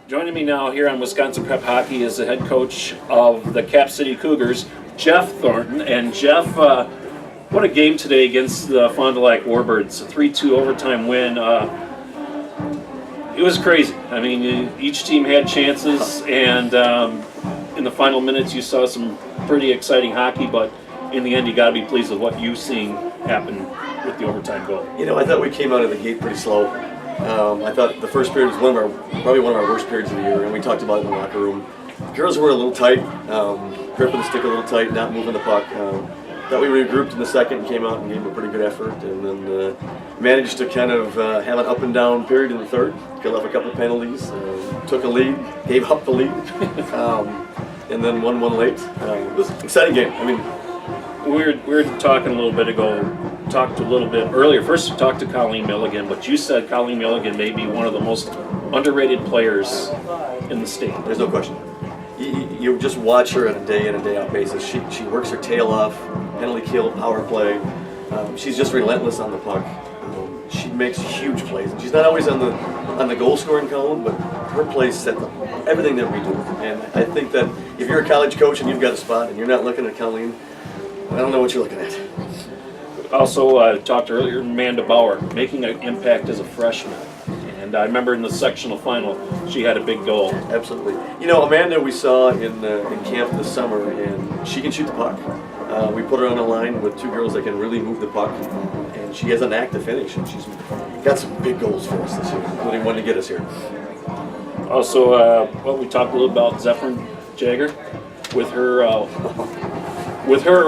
Joining me now here on Wisconsin Prep Hockey is the head coach of the Cap City Cougars, Jeff Thornton. And Jeff, what a game today against the Fond du Lac Warbirds, a 3-2 overtime win. It was crazy. I mean, each team had chances, and in the final minutes you saw some pretty exciting hockey, but in the end you got to be pleased with what you've seen happen with the overtime goal. You know, I thought we came out of the gate pretty slow. I thought the first period was probably one of our worst periods of the year, and we talked about it in the locker room. The girls were a little tight, gripping the stick a little tight, not moving the puck. Thought we regrouped in the second and came out and gave a pretty good effort, and then managed to kind of have an up and down period in the third. Got off a couple of penalties, took a lead, gave up the lead, and then won one late. It was an exciting game. I mean, we were talking a little bit ago, talked a little bit earlier. First we talked to Colleen Milligan, but you said Colleen Milligan may be one of the most underrated players in the state. There's no question. You just watch her on a day in and day out basis. She works her tail off, penalty kill, power play. She's just relentless on the puck. She makes huge plays, and she's not always on the goal scoring column, but her plays set everything that we do. And I think that if you're a college coach and you've got a spot and you're not looking at Colleen, I don't know what you're looking at. Also talked earlier, Amanda Bauer making an impact as a freshman. And I remember in the sectional final, she had a big goal. Absolutely. You know, Amanda we saw in camp this summer, and she can shoot the puck. We put her on a line with two girls that can really move the puck, and she has a knack to finish, and she's got some big goals for us this year, including one to get us here. Also, we talked a little about Zephyrin Jagger with her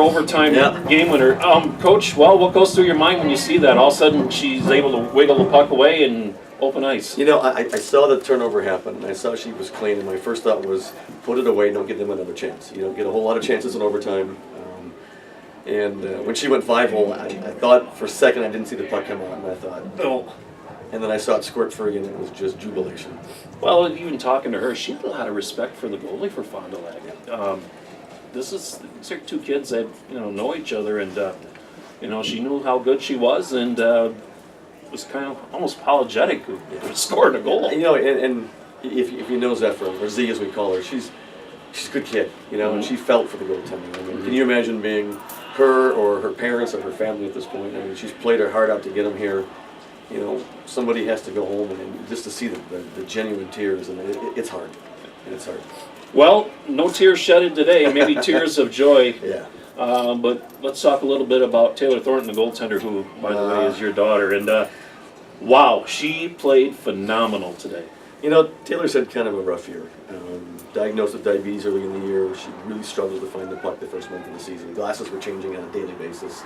overtime game winner. Coach, well, what goes through your mind when you see that? All of a sudden, she's able to wiggle the puck away and open ice. You know, I saw the turnover happen, and I saw she was clean, and my first thought was, put it away, don't give them another chance. You don't get a whole lot of chances in overtime. When she went 5-hole, I thought for a second I didn't see the puck come out, and I thought, no. And then I saw it squirt free, and it was just jubilation. Well, even talking to her, she had a lot of respect for the goalie for Fond du Lac. These are two kids that know each other, and she knew how good she was, and was kind of almost apologetic for scoring a goal. You know, and if you know Zephyr, or Z as we call her, she's a good kid, and she felt for the goaltender. I mean, can you imagine being her or her parents or her family at this point? I mean, she's played her heart out to get them here. Somebody has to go home, and just to see the genuine tears, and it's hard. It's hard. Well, no tears shedded today, maybe tears of joy. Yeah. But let's talk a little bit about Taylor Thornton, the goaltender, who, by the way, is your daughter. And wow, she played phenomenal today. Taylor's had kind of a rough year. Diagnosed with diabetes early in the year. She really struggled to find the puck the first month of the season. Glasses were changing on a daily basis.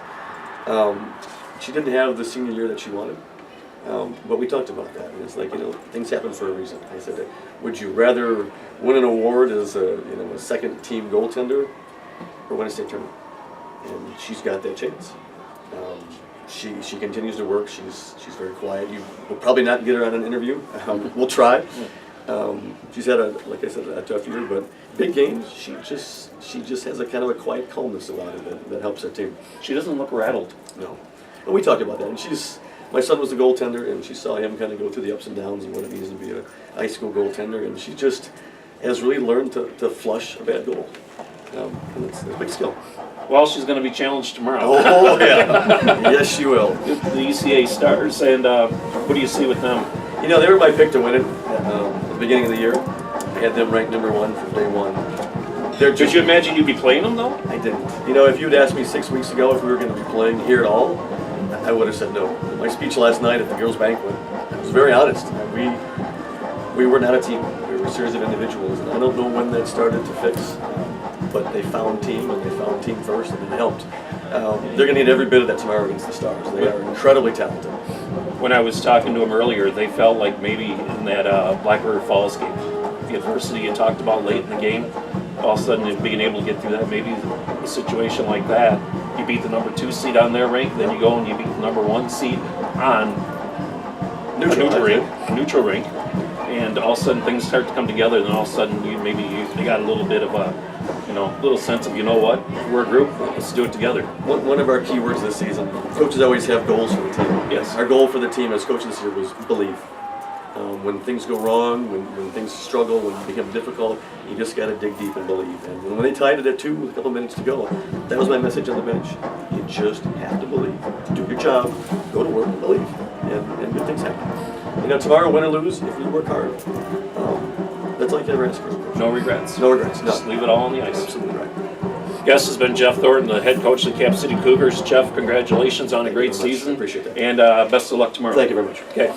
She didn't have the senior year that she wanted. But we talked about that, and it's like, things happen for a reason. I said, would you rather win an award as a second team goaltender or win a state tournament? And she's got that chance. She continues to work. She's very quiet. You will probably not get her on an interview. We'll try. She's had like I said, a tough year, but big games, she just has a kind of a quiet calmness about her that helps her team. She doesn't look rattled. No. And we talked about that, and my son was the goaltender, and she saw him kind of go through the ups and downs and what it means to be a high school goaltender, and she just has really learned to flush a bad goal. And it's a big skill. Well, she's going to be challenged tomorrow. Oh, yeah. Yes, she will. The ECA Stars, and what do you see with them? They were my pick to win it at the beginning of the year. I had them ranked number 1 from day one. Did you imagine you'd be playing them, though? I didn't. If you'd asked me 6 weeks ago if we were going to be playing here at all, I would have said no. My speech last night at the girls' banquet, I was very honest. We were not a team. We were a series of individuals, and I don't know when that started to fix. But they found team, and they found team first, and it helped. They're going to need every bit of that tomorrow against the Stars. They are incredibly talented. When I was talking to them earlier, they felt like maybe in that Black River Falls game, the adversity you talked about late in the game, all of a sudden being able to get through that, maybe a situation like that, you beat the number 2 seed on their rank, then you go and you beat the number 1 seed on neutral rink, and all of a sudden things start to come together, and then all of a sudden they got a little bit of a little sense of, we're a group, let's do it together. One of our key words this season, coaches always have goals for the team. Yes. Our goal for the team as coaches this year was believe. When things go wrong, when things struggle, when it becomes difficult, you just got to dig deep and believe. And when they tied it at 2 with a couple minutes to go, that was my message on the bench. You just have to believe. Do your job, go to work and believe, and good things happen. You know, tomorrow, win or lose, if you work hard, that's all you can ever ask for. No regrets. No regrets. Just No. leave it all on the ice. Absolutely right. Guest has been Jeff Thornton, the head coach of the Cap City Cougars. Jeff, congratulations on a great Thank you very much. season. Appreciate that. And best of luck tomorrow. Thank you very much. Okay.